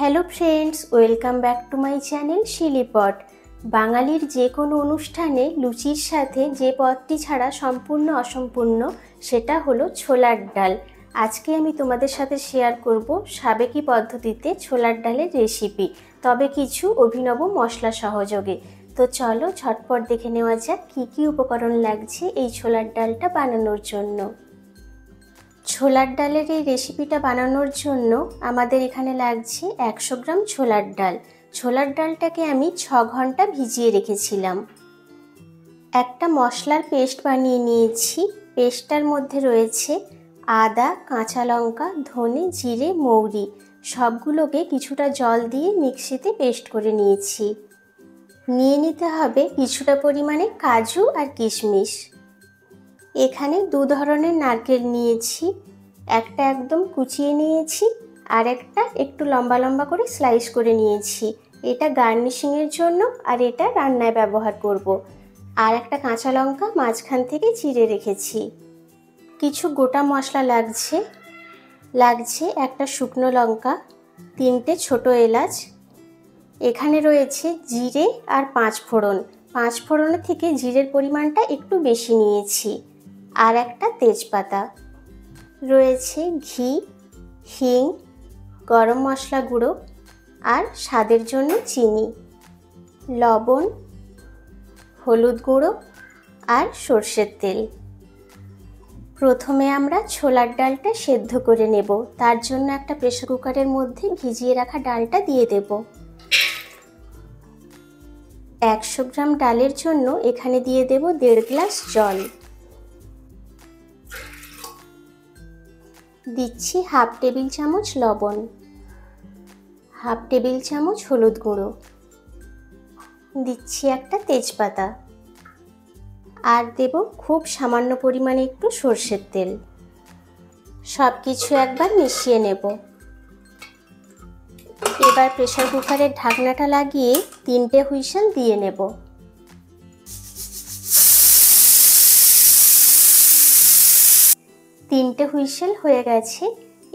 Hello friends, welcome back to my channel শিলিপট। বাঙালির যে কোনো অনুষ্ঠানে লুচির সাথে যে পদটি ছাড়া সম্পূর্ণ অসম্পূর্ণ সেটা হলো ছোলার ডাল। আজকে আমি তোমাদের সাথে শেয়ার করব সাবেকি পদ্ধতিতে ছোলার ডালের রেসিপি, তবে কিছু অভিনব মশলা সহযোগে। তো চলো ঝটপট দেখে নেওয়া যাক কী কী উপকরণ লাগছে এই ছোলার ডালটা বানানোর জন্য। ছোলার ডালের এই রেসিপিটা বানানোর জন্য আমাদের এখানে লাগছে 100 গ্রাম ছোলার ডাল। ছোলার ডালটাকে আমি 6 ঘন্টা ভিজিয়ে রেখেছিলাম। একটা মশলার পেস্ট বানিয়ে নিয়েছি। পেস্টটার মধ্যে রয়েছে আদা, কাঁচা লঙ্কা, ধনে, জিরে, মৌরি, সবগুলোকে কিছুটা জল দিয়ে মিক্সিতে পেস্ট করে নিয়েছি। নিয়ে নিতে হবে কিছুটা পরিমাণে কাজু আর কিশমিশ। এখানে দু ধরনের নারকেল নিয়েছি, একটা একদম কুচিয়ে নিয়েছি আর একটা একটু লম্বা লম্বা করে স্লাইস করে নিয়েছি। এটা গার্নিশিংয়ের জন্য আর এটা রান্নায় ব্যবহার করব। আর একটা কাঁচা লঙ্কা মাঝখান থেকে চিড়ে রেখেছি। কিছু গোটা মশলা লাগছে একটা শুকনো লঙ্কা, 3টে ছোট এলাচ, এখানে রয়েছে জিরে আর 5 ফোড়ন। 5 ফোড়নের থেকে জিরের পরিমাণটা একটু বেশি নিয়েছি। আর একটা তেজপাতা রয়েছে, ঘি, হিং, গরম মশলা গুঁড়ো আর স্বাদের জন্য চিনি, লবণ, হলুদ গুঁড়ো আর সর্ষের তেল। প্রথমে আমরা ছোলার ডালটা সেদ্ধ করে নেব। তার জন্য একটা প্রেসার কুকারের মধ্যে ভিজিয়ে রাখা ডালটা দিয়ে দেব। 100 গ্রাম ডালের জন্য এখানে দিয়ে দেব 1.5 গ্লাস জল। দিচ্ছি হাফ টেবিল চামচ লবণ, হাফ টেবিল চামচ হলুদ গুঁড়ো, দিচ্ছি একটা তেজপাতা আর দেব খুব সামান্য পরিমাণে একটু সর্ষের তেল। সব কিছু একবার মিশিয়ে নেব। এবার প্রেসার কুকারের ঢাকনাটা লাগিয়ে 3টে হুইসেল দিয়ে নেব। তিনটে হুইসেল হয়ে গেছে।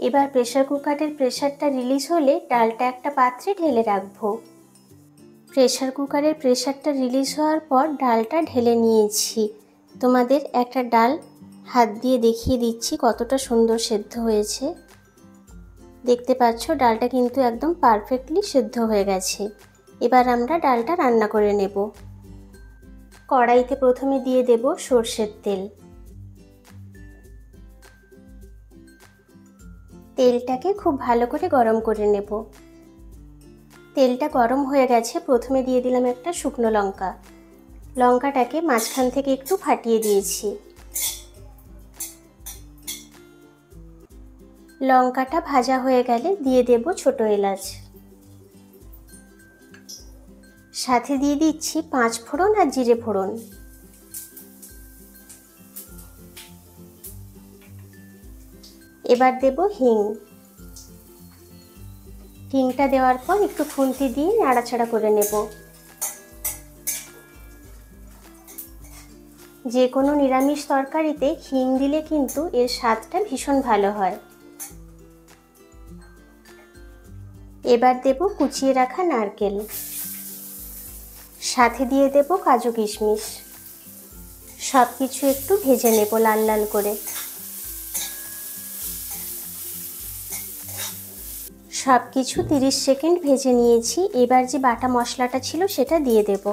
এবার প্রেসার কুকারের প্রেসারটা রিলিজ হলে ডালটা একটা পাত্রে ঢেলে রাখবো। প্রেসার কুকারের প্রেসারটা রিলিজ হওয়ার পর ডালটা ঢেলে নিয়েছি। তোমাদের একটা ডাল হাত দিয়ে দেখিয়ে দিচ্ছি কতটা সুন্দর সেদ্ধ হয়েছে। দেখতে পাচ্ছ ডালটা কিন্তু একদম পারফেক্টলি সেদ্ধ হয়ে গেছে। এবার আমরা ডালটা রান্না করে নেব। কড়াইতে প্রথমে দিয়ে দেব সর্ষের তেল। তেলটাকে খুব ভালো করে গরম করে নেব। তেলটা গরম হয়ে গেছে। প্রথমে দিয়ে দিলাম একটা শুকনো লঙ্কা। লঙ্কাটাকে মাঝখান থেকে একটু ফাটিয়ে দিয়েছি। লঙ্কাটা ভাজা হয়ে গেলে দিয়ে দেব ছোট এলাচ। সাথে দিয়ে দিচ্ছি 5 ফোড়ন আর জিরে ফোড়ন। এবার দেব হিং। হিংটা দেওয়ার পর একটু খুন্তি দিয়ে নাড়াচাড়া করে নেব। যে কোনো নিরামিষ তরকারিতে হিং দিলে কিন্তু এর স্বাদটা ভীষণ ভালো হয়। এবার দেব কুচিয়ে রাখা নারকেল, সাথে দিয়ে দেব কাজু কিশমিশ। সব কিছু একটু ভেজে নেব লাল লাল করে। সব কিছু 30 সেকেন্ড ভেজে নিয়েছি। এবার যে বাটা মশলাটা ছিল সেটা দিয়ে দেব।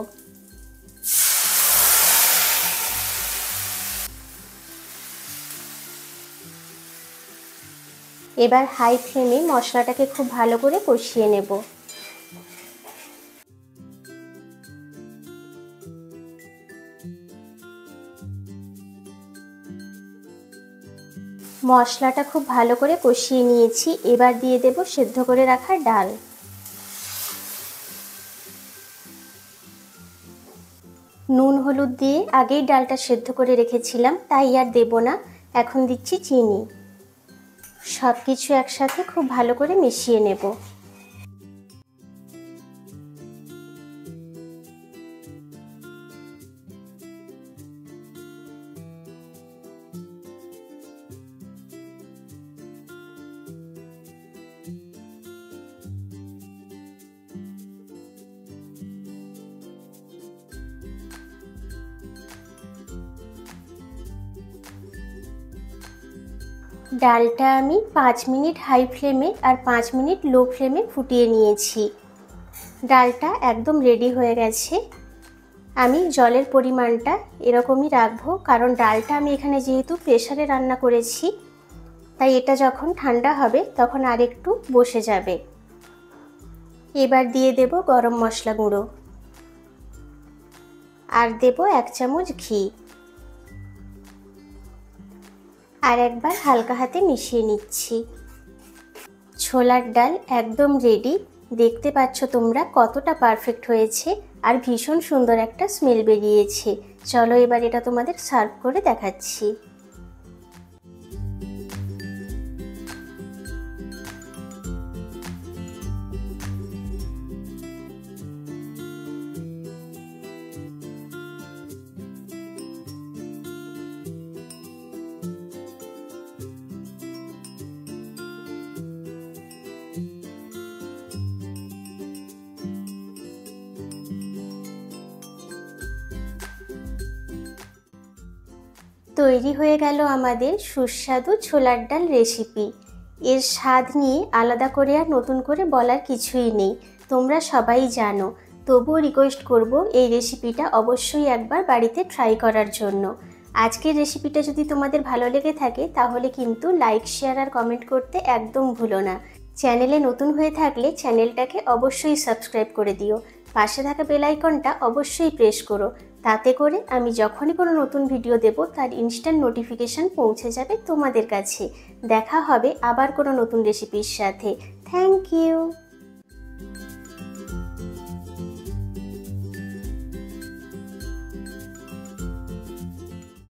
এবার হাই ফ্লেমে মশলাটাকে খুব ভালো করে কষিয়ে নেব। মশলাটা খুব ভালো করে কষিয়ে নিয়েছি। এবার দিয়ে দেব সেদ্ধ করে রাখা ডাল। নুন হলুদ দিয়ে আগেই ডালটা সেদ্ধ করে রেখেছিলাম, তাই আর দেব না। এখন দিচ্ছি চিনি। সব কিছু একসাথে খুব ভালো করে মিশিয়ে নেব। ডালটা আমি 5 মিনিট হাই ফ্লেমে আর 5 মিনিট লো ফ্লেমে ফুটিয়ে নিয়েছি। ডালটা একদম রেডি হয়ে গেছে। আমি জলের পরিমাণটা এরকমই রাখবো, কারণ ডালটা আমি এখানে যেহেতু প্রেসারে রান্না করেছি, তাই এটা যখন ঠান্ডা হবে তখন আর একটু বসে যাবে। এবার দিয়ে দেব গরম মশলা গুঁড়ো আর দেব 1 চামচ ঘি, আর একবার হালকা হাতে মিশিয়ে নিচ্ছি। ছোলার ডাল একদম রেডি। দেখতে পাচ্ছ তোমরা কতটা পারফেক্ট হয়েছে আর ভীষণ সুন্দর একটা স্মেল বেরিয়েছে। চলো এবার এটা তোমাদের সার্ভ করে দেখাচ্ছি। তৈরি হয়ে গেল আমাদের সুস্বাদু ছোলার ডাল রেসিপি। এর স্বাদ নিয়ে আলাদা করে আর নতুন করে বলার কিছুই নেই, তোমরা সবাই জানো। তবুও রিকোয়েস্ট করব এই রেসিপিটা অবশ্যই একবার বাড়িতে ট্রাই করার জন্য। আজকের রেসিপিটা যদি তোমাদের ভালো লেগে থাকে তাহলে কিন্তু লাইক, শেয়ার আর কমেন্ট করতে একদম ভুলো না। চ্যানেলে নতুন হয়ে থাকলে চ্যানেলটাকে অবশ্যই সাবস্ক্রাইব করে দিও। পাশে থাকা বেল আইকনটা অবশ্যই প্রেস করো, তাতে করে আমি যখনই কোনো নতুন ভিডিও দেব তার ইনস্ট্যান্ট নোটিফিকেশান পৌঁছে যাবে তোমাদের কাছে। দেখা হবে আবার কোনো নতুন রেসিপির সাথে। Thank you.